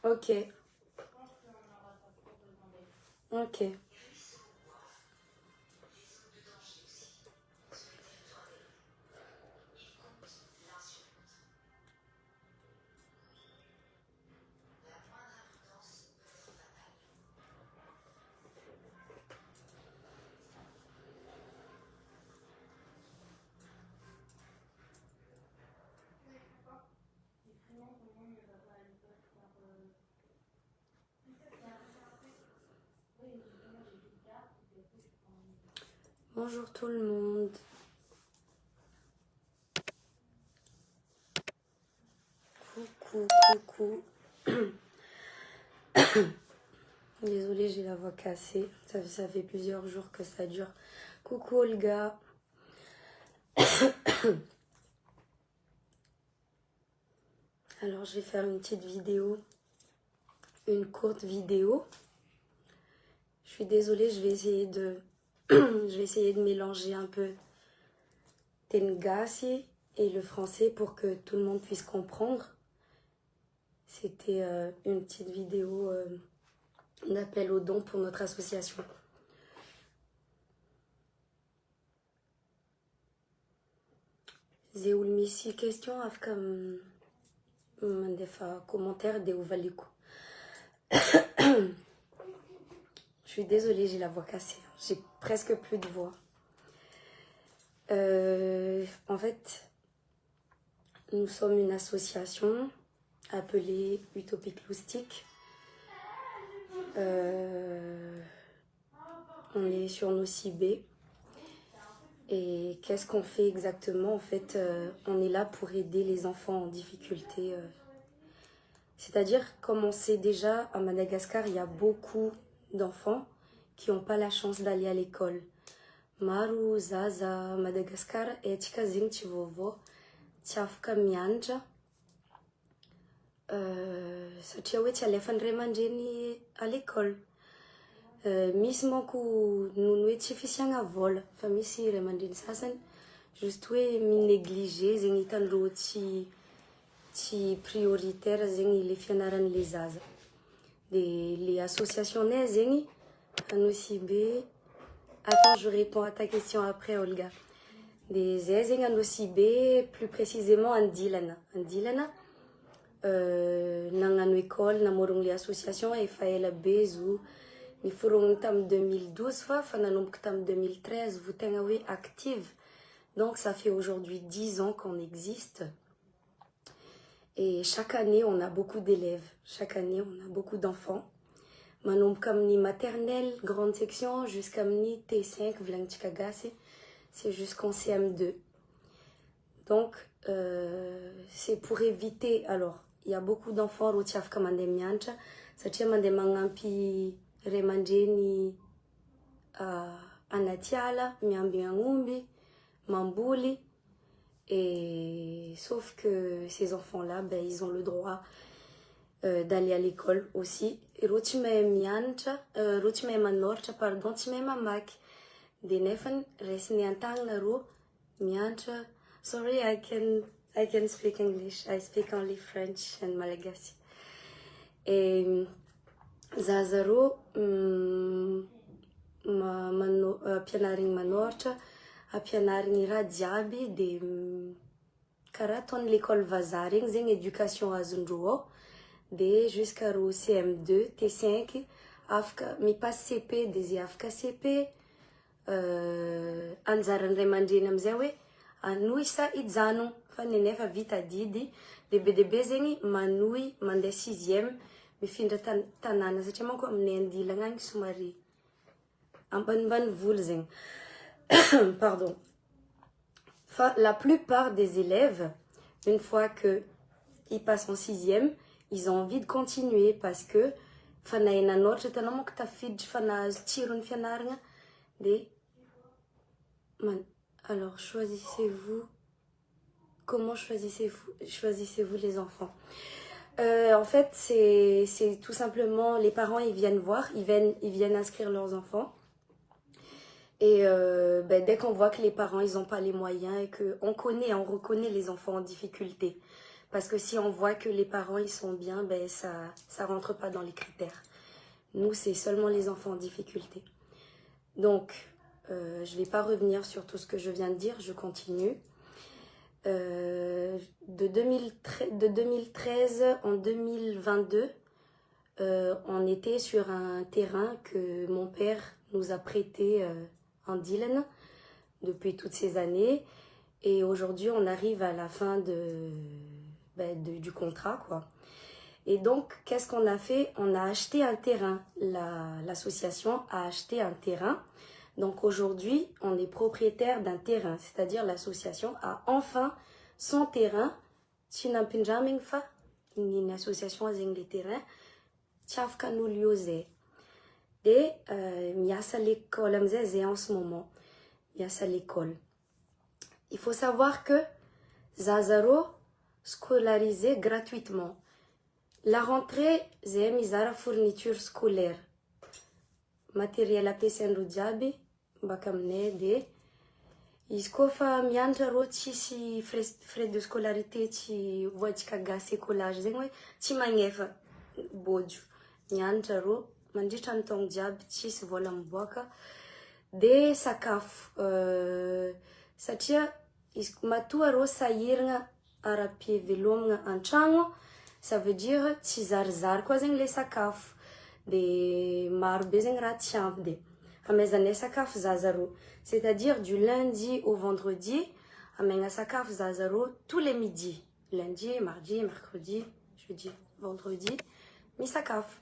Ok. Ok. Bonjour tout le monde. Coucou, coucou. Désolée, j'ai la voix cassée. Ça fait plusieurs jours que ça dure. Coucou Olga. Alors, je vais faire une petite vidéo. Une courte vidéo. Je suis désolée, je vais essayer de... je vais essayer de mélanger un peu Tengasi et le français pour que tout le monde puisse comprendre. C'était une petite vidéo d'appel aux dons pour notre association. Zéoul Missi, question afka mandefa commentaire de Ouvaliku. Je suis désolée, j'ai la voix cassée. J'ai presque plus de voix. En fait, nous sommes une association appelée Utopique Loustique. On est sur nos CIB. Et qu'est-ce qu'on fait exactement? En fait, on est là pour aider les enfants en difficulté. C'est-à-dire, comme on sait déjà, à Madagascar, il y a beaucoup d'enfants qui n'ont pas la chance d'aller à l'école. Maru, Zaza, Madagascar, et tika zing vovo, tiafka mianja. Satria hoe tsy alefan'ny ray aman-dreny à l'école. Misy manko nono hoe tsy fisiagna vola fa misy ray aman-dreny sasany juste hoe minéglige zegny hitandreo tsy prioritaire zegny le fianaran'le zaza. De les associationnais zegny ANOCIB. Attends, je réponds à ta question après Olga. Des zegny ANOCIB, plus précisément Andilana. Andilana nagnano école namorogno le association efa ela be zo niforogny tamin'ny 2012 fa nanomboky tamin'ny 2013 vous tegna hoe active. Donc ça fait aujourd'hui 10 ans qu'on existe. Et chaque année, on a beaucoup d'élèves. Chaque année, on a beaucoup d'enfants. Manomboka amin'ny maternelle, grande section, jusqu'à amin'ny T5, Vlangtchikagasi, c'est jusqu'en CM2. Donc, c'est pour éviter... Alors, il y a beaucoup d'enfants qui ont mandé miantra, satria mandé magnampy ray aman-dreny anaty ala, miamby agn'omby, mamboly. Et sauf que ces enfants-là, ben, ils ont le droit d'aller à l'école aussi. Rotsy mahay mianatra, rotsy mahay manoratra, pardon, tsy mahay mamaky. De nefany raisiny an-tagnana ro mianatra. Sorry, I can speak English. I speak only French and Malagasy. Et zaza ro ampianarigny manoratra, ampianarigny raha jiaby de karaha ataony l'école vazaha regny zegny éducation azondreo ao. De jusqu'à ro CM2, T5, afaka mipasse CP, de ze afaka CP, anjaran'ny ray aman-dreny amizay hoe anohy sa hijanogno fa nenefa vita didy lehibe zegny manohy mandeha 6e mifindra tanàna satria manko aminay Andilagna agny somary ambanimbany voly zegny. Pardon. La plupart des élèves, une fois qu'ils passent en 6e, ils ont envie de continuer parce que fanahy nanoratra tanao manko tafiditra fa nahazo tsirony fianaragna de alors choisissez-vous. Comment choisissez-vous les enfants? En fait, c'est tout simplement les parents, ils viennent voir, ils viennent inscrire leurs enfants. Et ben, dès qu'on voit que les parents, ils n'ont pas les moyens et qu'on reconnaît les enfants en difficulté. Parce que si on voit que les parents ils sont bien, ben ça rentre pas dans les critères. Nous, c'est seulement les enfants en difficulté. Donc, je vais pas revenir sur tout ce que je viens de dire, je continue. De 2013 en 2022, on était sur un terrain que mon père nous a prêté en Dylan depuis toutes ces années. Et aujourd'hui, on arrive à la fin du contrat, quoi. Et donc, qu'est-ce qu'on a fait? On a acheté un terrain. L'association a acheté un terrain. Donc aujourd'hui, on est propriétaire d'un terrain. C'est-à-dire l'association a enfin son terrain. Une association a des terrains. Et il y a ça l'école en ce moment. Il y a ça l'école. Il faut savoir que Zazaro scolarisé gratuitement. La rentrée, c'est mis à la fourniture scolaire. Matériel à PC Diaby, Bakamne de. Iskofa miandra ro tsisy frais de scolarité tsy voatsika gasy écolage zegny hoe tsy magnefa bojo. Miandra ro mandritra ny taogno jiaby tsisy vola miboaka. De sakafo satria matoa rô sahiragna ara-pivelomagna an-tragno, ça veut dire tsy zarizary koa zegny le sakafo. De maro be zegny raha tsy ampy de amezanay sakafo zazaro. C'est-à-dire du lundi au vendredi, amegna sakafo zazaro tous les midis. Lundi, mardi, mercredi, jeudi, vendredi, mi sakafo.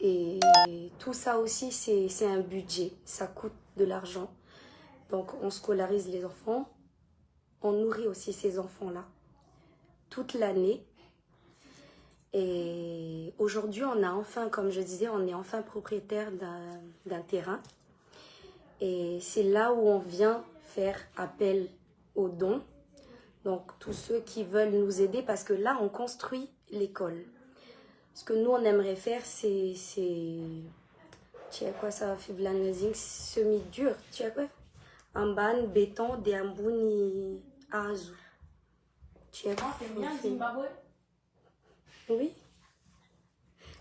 Et tout ça aussi, c'est un budget. Ça coûte de l'argent. Donc, on scolarise les enfants. On nourrit aussi ces enfants-là toute l'année. Et aujourd'hui, on a enfin, comme je disais, on est enfin propriétaire d'un terrain. Et c'est là où on vient faire appel aux dons. Donc, tous ceux qui veulent nous aider, parce que là, on construit l'école. Ce que nous, on aimerait faire, c'est... Tu sais quoi, ça fait blanazing semi-dur. Tu sais quoi? Un ban, béton, des ambouni, azu. Tu sais quoi? C'est bien Zimbabwe. Oui.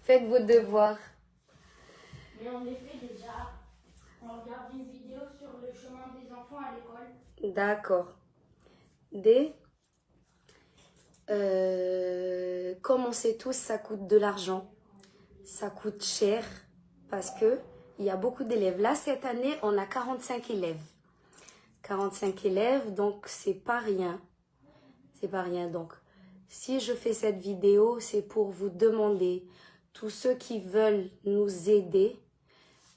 Faites vos devoirs. Mais en effet, déjà, on regarde une vidéo sur le chemin des enfants à l'école. D'accord. Comme on sait tous, ça coûte de l'argent. Ça coûte cher parce que il y a beaucoup d'élèves. Là, cette année, on a 45 élèves. 45 élèves, donc c'est pas rien. C'est pas rien. Donc, si je fais cette vidéo, c'est pour vous demander, tous ceux qui veulent nous aider,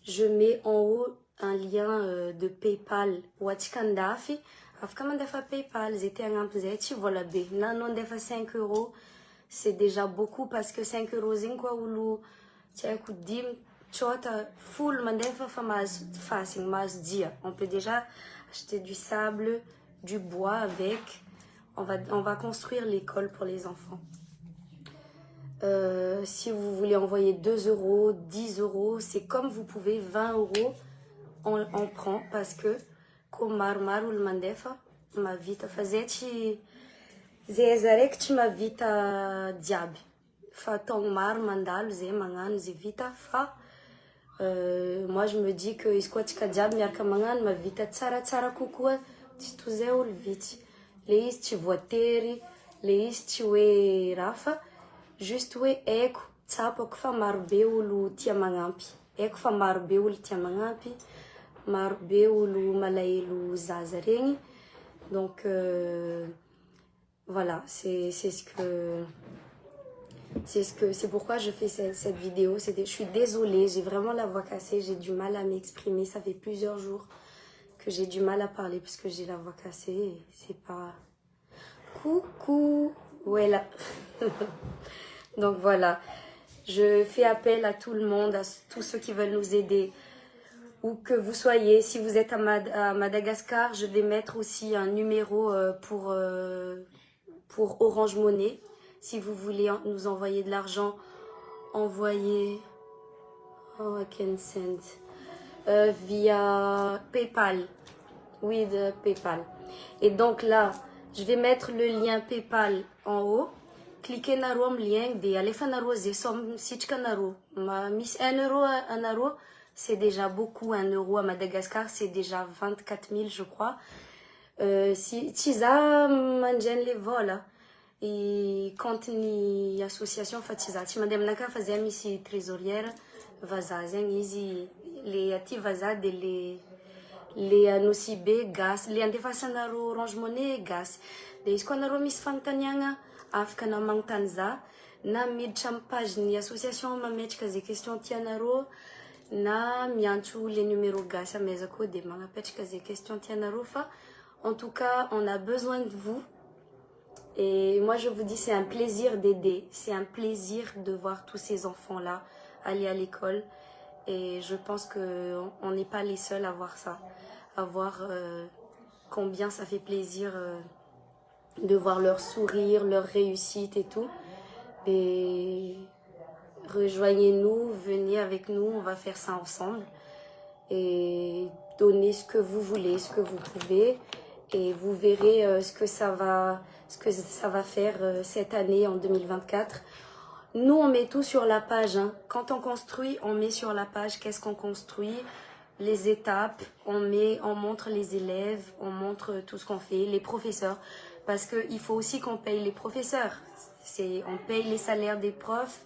je mets en haut un lien de PayPal. Wachikandafi. Afin de faire PayPal, c'était un peu voilà b. Non, on fait 5 €. C'est déjà beaucoup parce que 5 €, c'est quoi ou tiens, coup dim, chota, full, mandefa famas facile, mas dia. On peut déjà acheter du sable, du bois avec. On va construire l'école pour les enfants. Si vous voulez envoyer 2 €, 10 €, c'est comme vous pouvez, 20 €, on prend parce que comme marmar ou le mandefa, ma vita fazete zezarek tu ma vita diaby. Fa tong mar mandalo zay magnano zay vita fa moi je me dis que izy koa tsika diaby miaraka magnano ma vita tsaratsara kokoa tsy toy zay olo vitsy. Le izy tsy voatery, le izy tsy hoe raha fa juste hoe haiko tsapako fa marobe olo tia magnampy. Haiko fa marobe olo tia magnampy, marobe olo malahelo zaza regny. Donc voilà, c'est pourquoi je fais cette vidéo. Je suis désolée, j'ai vraiment la voix cassée, j'ai du mal à m'exprimer. Ça fait plusieurs jours que j'ai du mal à parler parce que j'ai la voix cassée. C'est pas... Coucou. Ouais, là. Donc voilà, je fais appel à tout le monde, à tous ceux qui veulent nous aider. Où que vous soyez, si vous êtes à Madagascar, je vais mettre aussi un numéro pour Orange Money. Si vous voulez nous envoyer de l'argent, envoyez... Oh, I can send. Via PayPal. Oui, de PayPal. Et donc là, Je vais mettre le lien PayPal en haut. Cliquez sur le lien de Alexandro Zesom Sichkanaro. Miss 1 euro, 1 euro, c'est déjà beaucoup. 1 euro à Madagascar, c'est déjà 24 000, je crois. Si Tisa mangen les vols. Et quand une association fait ça, si madame Naka faisait ici trésorière, vazazen, les actifs vazad les nocibé gas les andefasanaro Orange Money gas de iskonaro mis fantaniana afkana mangtanza na miditra amin'ny page ny association mametraka zay question tianaro na miantso les numéros gas amezako de magnapetraka zay question tianaro fa en tout cas on a besoin de vous et moi je vous dis c'est un plaisir d'aider, c'est un plaisir de voir tous ces enfants là aller à l'école et je pense que on n'est pas les seuls à voir ça. À voir combien ça fait plaisir de voir leur sourire, leur réussite et tout. Et rejoignez-nous, venez avec nous, on va faire ça ensemble. Et donnez ce que vous voulez, ce que vous pouvez. Et vous verrez ce que ça va faire cette année en 2024. Nous, on met tout sur la page. Hein. Quand on construit, on met sur la page qu'est-ce qu'on construit. Les étapes, on montre les élèves, on montre tout ce qu'on fait, les professeurs, parce qu'il faut aussi qu'on paye les professeurs. On paye les salaires des profs,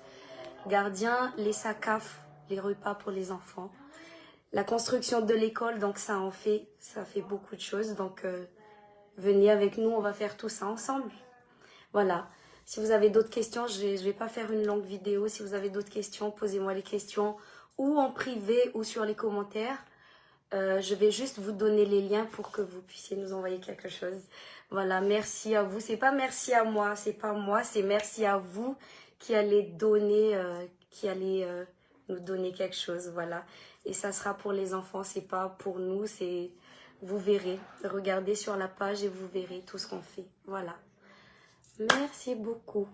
gardiens, les SACAF, les repas pour les enfants, la construction de l'école, donc ça fait beaucoup de choses. Donc venez avec nous, on va faire tout ça ensemble. Voilà. Si vous avez d'autres questions, je vais pas faire une longue vidéo. Si vous avez d'autres questions, posez-moi les questions. Ou en privé ou sur les commentaires. Je vais juste vous donner les liens pour que vous puissiez nous envoyer quelque chose. Voilà, merci à vous. C'est pas merci à moi, c'est pas moi, c'est merci à vous qui allez donner, nous donner quelque chose. Voilà. Et ça sera pour les enfants, c'est pas pour nous, c'est vous verrez. Regardez sur la page et vous verrez tout ce qu'on fait. Voilà. Merci beaucoup.